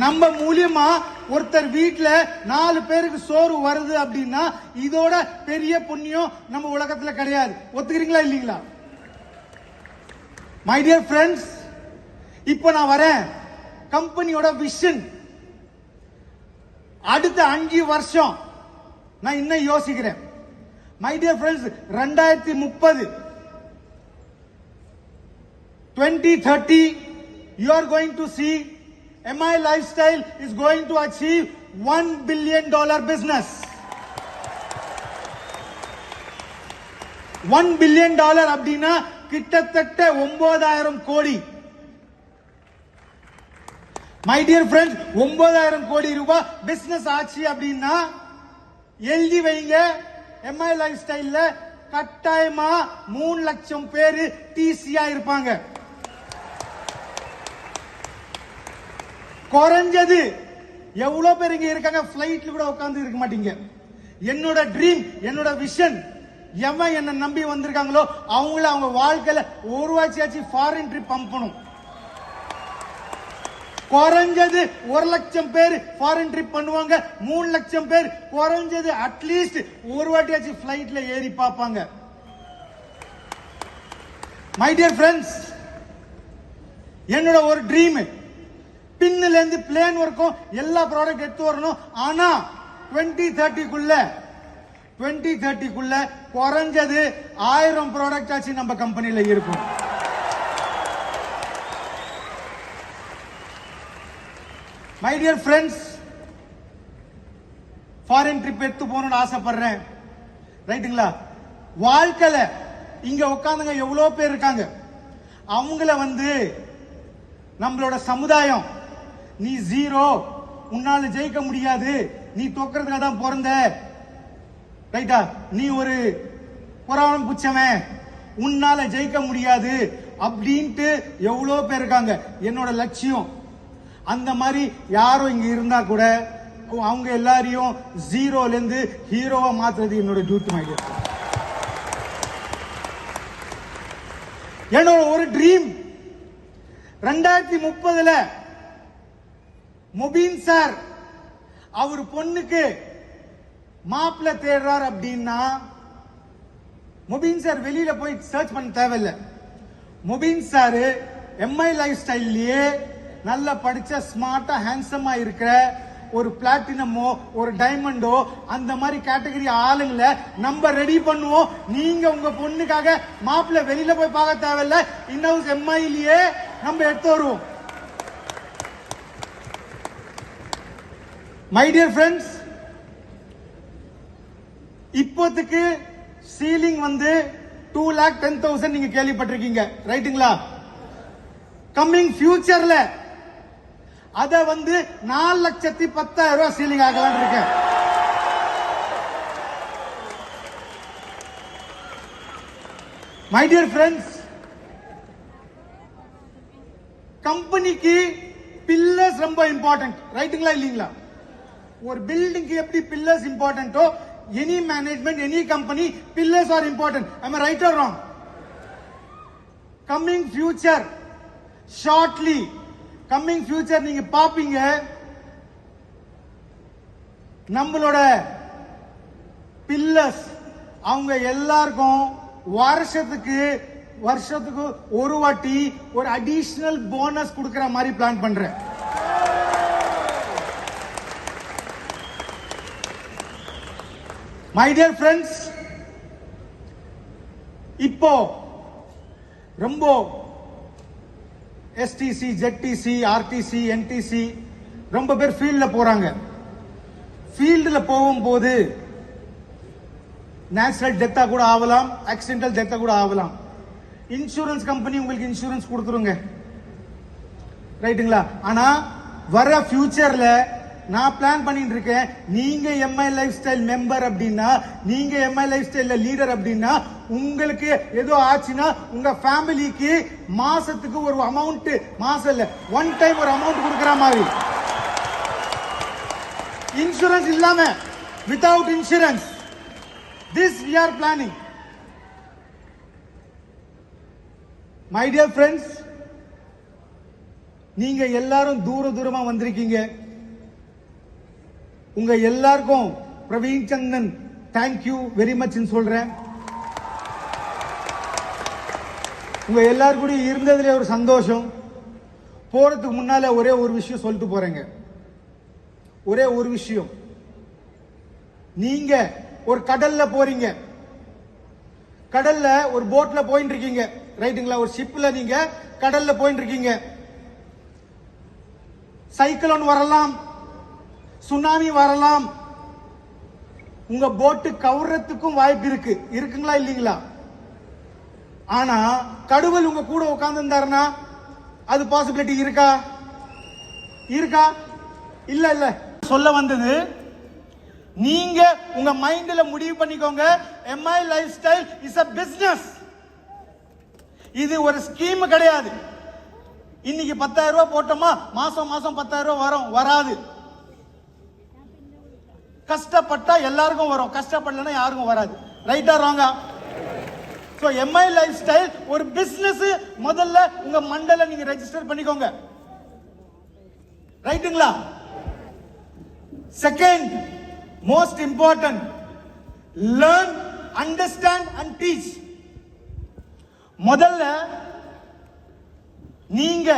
நம்ம மூலியமா ஒருத்தர் வீட்டுல 4 பேருக்கு சோறு வருது அப்படின்னா இதோட பெரிய புண்ணியம் நம்ம உலகத்துல கிடையாது. ஒத்துக்கிறீங்களா இல்லீங்களா? மை டியர் ஃப்ரெண்ட்ஸ், இப்ப நான் வரேன் கம்பெனியோட விஷன். அடுத்த 5 வருஷம் நான் இன்னும் யோசிக்கிறேன். My dear friends, 2030 2030 you are going to see MI Lifestyle is going to achieve $1 billion business. $1 billion அப்படின்னா கிட்டத்தட்ட 9,000 கோடி. மை டியர் ஃப்ரெண்ட்ஸ், 9,000 கோடி ரூபாய் பிசினஸ் ஆச்சு அப்படின்னா எழுதி வைங்க, MI Lifestyle கட்டாயமா 3 லட்சம் பேரு டிசியா இருப்பாங்க. குறைஞ்சது எவ்வளவு பேர் இங்க இருக்காங்க, பிளைட்ல கூட உட்கார்ந்து இருக்க மாட்டீங்க. என்னோட ட்ரீம், என்னோட விஷன், எவன் என்ன நம்பி வந்திருக்காங்களோ அவங்கள அவங்க வாழ்க்கையில ஒரு வாட்சியாச்சு ஃபாரின் ட்ரிப் அனுப்பணும். குறைஞ்சது 1 லட்சம் பேர் ஃபாரின் ட்ரிப் பண்ணுவாங்க. 3 லட்சம் பேர் குறைஞ்சது அட்லீஸ்ட் ஒரு வாட்டியாச்சு பிளைட்ல ஏறி பார்ப்பாங்க. மை டியர் ஃப்ரெண்ட்ஸ், என்னோட ஒரு ட்ரீம், பின்ல இருந்து பிளேன் வரைக்கும் எல்லா ப்ராடக்ட் எடுத்து வரணும். ஆனா 2030 குறைஞ்சது 1000 ப்ராடக்ட் ஆச்சு நம்ம கம்பெனில இருக்கும். My dear friends, foreign trip எடுத்து போகணும்னு ஆசைப்படுறேன். ரைட்டுங்களா? வாழ்க்கையில இங்க உட்காந்துங்க எவ்வளவு பேர் இருக்காங்க. அவங்கள நம்மளோட சமுதாயம், நீ ஜீரோ, உன்னால ஜெயிக்க முடியாது, நீ தோக்கிறதுக்காக தான் பிறந்த, ரைட்டா, நீ ஒரு புறாவன் புச்சவன், உன்னால ஜெயிக்க முடியாது அப்படின்ட்டு எவ்வளவு பேர் இருக்காங்க. என்னோட லட்சியம் அந்த மாதிரி யாரும் இங்க இருந்தா கூட அவங்க எல்லாரையும் ஜீரோல இருந்து ஹீரோவா மாத்துறது என்னோட டியூட்டி. மை டியர், என்னோட ஒரு ட்ரீம் 2030 முபீன் சார் அவர் பொண்ணுக்கு மாப்பிள்ள தேடுறார் அப்படின்னா முபீன் சார் வெளியில போய் சர்ச் பண்ண தேவையில்லை. முபீன் சார் MI Lifestyleலயே நல்ல படிச்ச ஸ்மார்ட்டா ஹேண்ட்ஸமா இருக்கிற ஒரு பிளாட்டினமோ ஒரு டைமண்டோ அந்த மாதிரி கேட்டகரி ஆளுங்களை நம்ம ரெடி பண்ணுவோம். நீங்க உங்க பொண்ணுக்காக மாப்பிள்ள வெளியில போய் பார்க்க தேவையில்லை, இன்னும் MIலயே நம்ம எடுத்து வருவோம். மை டியர் ஃப்ரெண்ட்ஸ், இப்போதைக்கு சீலிங் 2,10,000 நீங்க கேள்விப்பட்டிருக்கீங்க, ரைட்டுங்களா? கம்மிங் ஃபியூச்சர்ல அத 4,10,000 ரூபாய் சீலிங் ஆகலாம் இருக்கேன். மை டியர் ஃப்ரெண்ட்ஸ், கம்பெனிக்கு பில்லர்ஸ் ரொம்ப இம்பார்ட்டன்ட், ரைட்டுங்களா இல்லீங்களா? ஒரு பில்டிங்க்கு எப்படி பில்லர்ஸ் இம்பார்ட்டன்ட்டோ, any management, any company, pillars are important. am I right or wrong? Coming future, shortly coming future நீங்க பாப்பீங்க, நம்மளோட பில்லர்ஸ் அவங்க எல்லாருக்கும் வருஷத்துக்கு ஒரு வாட்டி ஒரு அடிஷனல் போனஸ் கொடுக்கிற மாதிரி பிளான் பண்றேன். மை டியர் ஃப்ரெண்ட்ஸ், இப்போ ரொம்ப STC, ZTC, RTC, NTC ரொம்ப பேர் ஃபீல்ட்ல போறாங்க. ஃபீல்ட்ல போகும்போது நேச்சுரல் டெத்தா கூட ஆகலாம், ஆக்சிடென்டல் டெத்தா கூட ஆகலாம். இன்சூரன்ஸ் கம்பெனி உங்களுக்கு இன்சூரன்ஸ் கொடுத்துருங்க, ரைட்டுங்களா? ஆனா வர ஃபியூச்சர்ல நான் பிளான் பண்ணிட்டு இருக்கேன், நீங்க MI Lifestyle மெம்பர் அப்படின்னா, நீங்க MI Lifestyle லீடர் அப்படின்னா, உங்களுக்கு ஏதோ ஆச்சுன்னா உங்க ஃபேமிலிக்கு மாசத்துக்கு ஒரு அமௌண்ட், மாசம் இல்ல ஒன் டைம் ஒரு அமௌண்ட் கொடுக்கிற மாதிரி, இன்சூரன்ஸ் இல்லாம, without insurance, this we are planning. My dear friends, நீங்க எல்லாரும் தூரமா வந்திருக்கீங்க. உங்க எல்லாருக்கும் பிரவீன் சந்தன் தேங்க்யூ வெரி மச் சொல்றேன். உங்க எல்லாரும் கூட இருந்ததுல ஒரு சந்தோஷம். போறதுக்கு முன்னால ஒரே ஒரு விஷயம் சொல்லிட்டு போறேங்க. ஒரே ஒரு விஷயம், நீங்க ஒரு கடல்ல போறீங்க, கடல்ல ஒரு போட்ல போயிட்டு இருக்கீங்க, ரைட்டுங்களா? ஒரு ஷிப்ல நீங்க கடல்ல போயிட்டு இருக்கீங்க. சைக்ளோன் வரலாம், சுனாமி வரலாம், உங்க போட்டு கவுறதுக்கும் வாய்ப்பு இருக்கு. இருக்குங்களா இல்லீங்களா? ஆனா கடவுள் உங்க கூட உட்கார்ந்து இருந்தாருன்னா அது பாசிபிலிட்டி இருக்கா? இருக்கா? இல்ல இல்ல. சொல்ல வந்தது, நீங்க உங்க மைண்ட்ல முடிவு பண்ணிக்கோங்க, Mi life style is a business. இது ஒரு ஸ்கீம் கிடையாது. இன்னைக்கு 10,000 ரூபாய் போட்டோமா மாசம் 10,000 ரூபாய் வரும், வராது. கஷ்டப்பட்டா எல்லாருக்கும் வரும், கஷ்டப்படலன்னா யாருக்கும் வராது. ரைட்டா ராங்கா? சோ எம்ஐ லைஃப் ஸ்டைல் ஒரு பிசினஸ். முதல்ல உங்க மண்டல நீங்க ரெஜிஸ்டர் பண்ணிக்கோங்க. ரைட்டுங்களா? Second most important, learn, understand and teach. முதல்ல நீங்க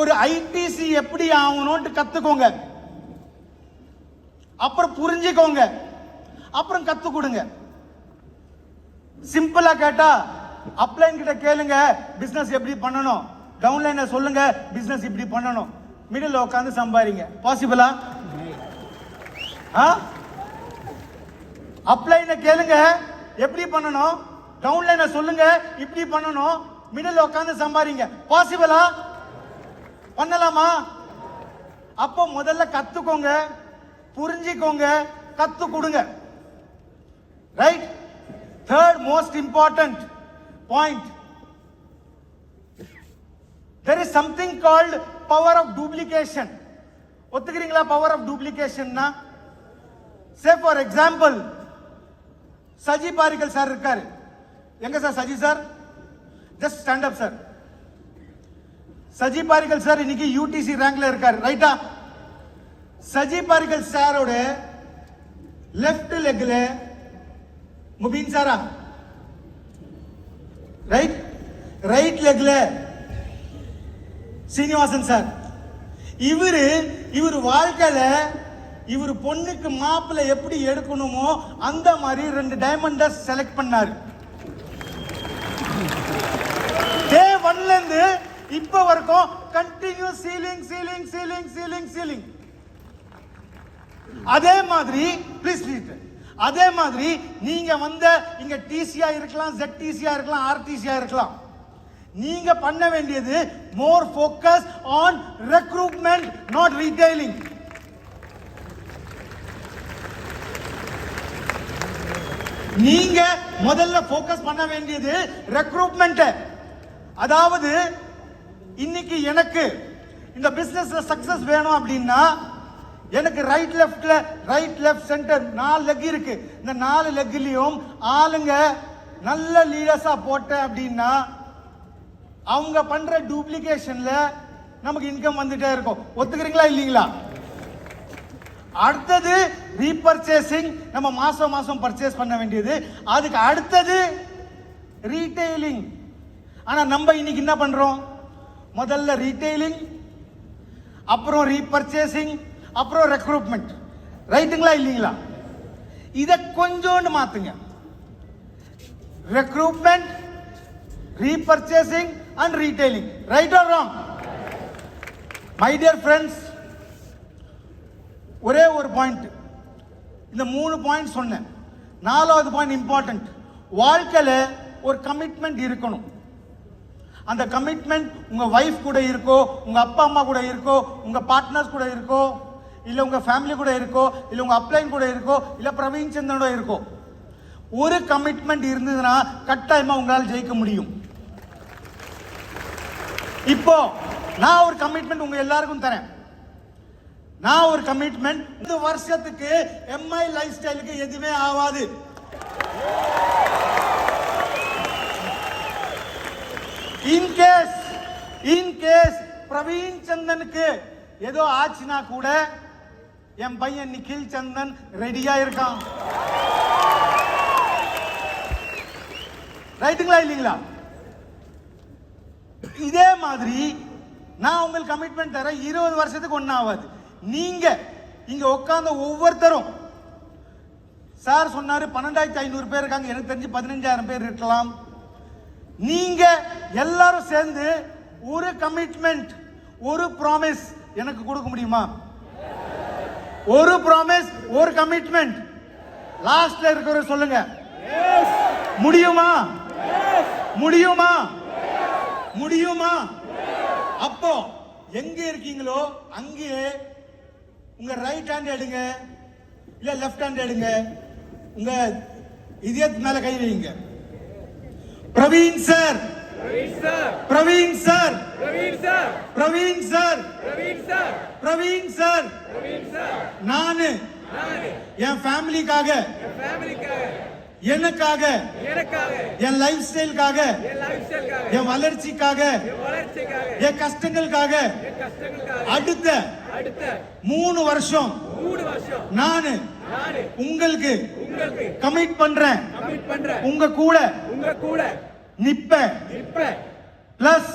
ஒரு ஐடிசி எப்படி ஆகணும்னு கத்துக்கோங்க. அப்புறம் புரிஞ்சுக்கோங்க, அப்புறம் கத்து கொடுங்க. சிம்பிளா கேட்டா அப்லைன் கிட்ட கேளுங்க பிசினஸ் எப்படி பண்ணணும், டவுன்லைன சொல்லுங்க பிசினஸ் இப்படி பண்ணணும், மிடில் உட்கார்ந்து சம்பாதிங்க. பாசிபிளா? அப்லைன கேளுங்க எப்படி பண்ணணும், டவுன்லைன சொல்லுங்க இப்படி பண்ணணும், மிடில் உட்கார்ந்து சம்பாதிங்க. பாசிபிளா? பண்ணலாமா? அப்போ முதல்ல கத்துக்கோங்க, புரிஞ்சுக்கோங்க, கத்து கொடுங்க. Right? Third most important point, there is something called power of duplication. ஒத்துக்கிறீங்களா பவர் ஆஃப் டூப்ளிகேஷன்னா? Say for example, Saji Parikkal sir இருக்காரு. எங்க sir Saji sir? Just stand up sir. Saji Parikkal sir இன்னைக்கு யூடிசி ரேங்க்ல இருக்காரு, ரைட்டா? சஜி பாரிக்கல் சாரோட லெஃப்ட் லெக்ல முபீன் சாரா, ரைட்? ரைட் லெக்ல சீனிவாசன் சார். இவரு வாழ்க்கையில இவர் பொண்ணுக்கு மாப்பிள்ளை எப்படி எடுக்கணுமோ அந்த மாதிரி 2 டைமண்ட செலக்ட் பண்ணாரு. டே 1ல இருந்து இப்ப வரைக்கும் continue ceiling ceiling ceiling ceiling ceiling. அதே மாதிரி ப்ளீஸ் அதே மாதிரி நீங்க வந்த இங்க டிசியா இருக்கலாம், ZTCயா இருக்கலாம், RTCயா இருக்கலாம். நீங்க பண்ண வேண்டியது மோர் focus on recruitment, not retailing. நீங்க முதல்ல ஃபோக்கஸ் பண்ண வேண்டியது ரெக்ரூட்மெண்ட். அதாவது இன்னைக்கு எனக்கு இந்த பிசினஸ்ல சக்சஸ் வேணும் அப்படின்னா எனக்கு ரைட் லெஃப்ட் சென்டர் 4 லெக் இருக்கு. இந்த 4 லெக்லயும் ஆளுங்க நல்ல லீடர்ஸா போட்டேன் அப்படின்னா அவங்க பண்ற டூப்ளிகேஷன்ல நமக்கு இன்கம் வந்துட்டே இருக்கும். ஒத்துக்கிறீங்களா இல்லீங்களா? அடுத்தது ரீபர்ச்சேசிங், நம்ம மாசம் பர்ச்சேஸ் பண்ண வேண்டியது. அதுக்கு அடுத்தது ரீட்டைலிங். ஆனா நம்ம இன்னைக்கு என்ன பண்றோம்? முதல்ல ரீட்டைலிங், அப்புறம் ரீபர்ச்சேசிங், அப்புறம் ரெக்ரூட்மெண்ட். ரைட்டுங்களா இல்லீங்களா? இத கொஞ்சோண்டு மாத்துங்க. Recruitment, repurchasing and retailing. Right or wrong? My dear friends, ஒரே ஒரு பாயிண்ட், இந்த 3 பாயிண்ட் சொன்னேன். 4வது பாயிண்ட் இம்பார்ட்டன்ட். வாழ்க்கையில ஒரு கமிட்மெண்ட் இருக்கணும். அந்த கமிட்மெண்ட் உங்க வைஃப் கூட இருக்கோ, உங்க அப்பா அம்மா கூட இருக்கோ, உங்க பார்ட்னர்ஸ் கூட இருக்கோ, இல்ல உங்க ஃபேமிலி கூட இருக்கோ, இல்ல உங்க அப்ளைன் கூட இருக்கோ, இல்ல பிரவீன் சந்திரனோட இருக்கோ, ஒரு கமிட்மெண்ட் இருந்ததுன்னா கட்டாயமா உங்களால் ஜெயிக்க முடியும். இப்போ நான் ஒரு கமிட்மெண்ட் உங்க எல்லாருக்கும் தரேன். நான் ஒரு கமிட்மெண்ட், இந்த வருஷத்துக்கு எம்ஐ லைஃப் ஸ்டைலுக்கு எதுவுமே ஆகாது. இன் கேஸ் பிரவீன் சந்தனுக்கு ஏதோ ஆச்சுனா கூட என் பையன் நிக்கில் சந்தன் ரெடியா இருக்கான். ரைட்டுங்களா இல்லீங்களா? இதே மாதிரி நான் உங்களுக்கு கமிட்மெண்ட் தரேன். 20 வருஷத்துக்கு ஒன்னும் ஆகாது. நீங்க இங்க உட்கார்ந்த ஒவ்வொருத்தரும், சார் சொன்னாரு 12,500 பேர் இருக்காங்க, எனக்கு தெரிஞ்சு 15,000 பேர் இருக்கலாம். நீங்க எல்லாரும் சேர்ந்து ஒரு கமிட்மெண்ட், ஒரு ப்ராமிஸ் எனக்கு கொடுக்க முடியுமா? ஒரு ப்ராமிஸ், ஒரு கமிட்மெண்ட் லாஸ்ட்ல இருக்கிற சொல்லுங்க. முடியுமா? முடியுமா? முடியுமா? அப்போ எங்க இருக்கீங்களோ அங்கே உங்க ரைட் ஹேண்ட் எடுங்க, இல்ல லெஃப்ட் ஹேண்ட் எடுங்க, உங்க இதயத்து மேல கை வைங்க. Praveen sir, Praveen sir, Praveen sir, Praveen sir, நானு என் ஃபேமிலிக்காக, எனக்காக, என் லைஃப் ஸ்டைலுக்காக, என் வளர்ச்சிக்காக, என் கஷ்டங்களுக்காக அடுத்த 3 வருஷம் நானு உங்களுக்கு கமிட் பண்றேன். உங்க கூட நிப்பேன். பிளஸ்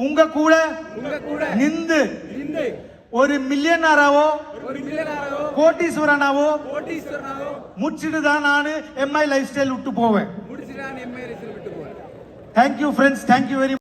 உங்க கூட நின்று ஒரு மில்லியனராவோ கோட்டீஸ்வரனாவோ முடிச்சிட்டு தான் நானு எம்ஐ லைஃப் ஸ்டைல் விட்டு போவேன். Thank you friends, thank you very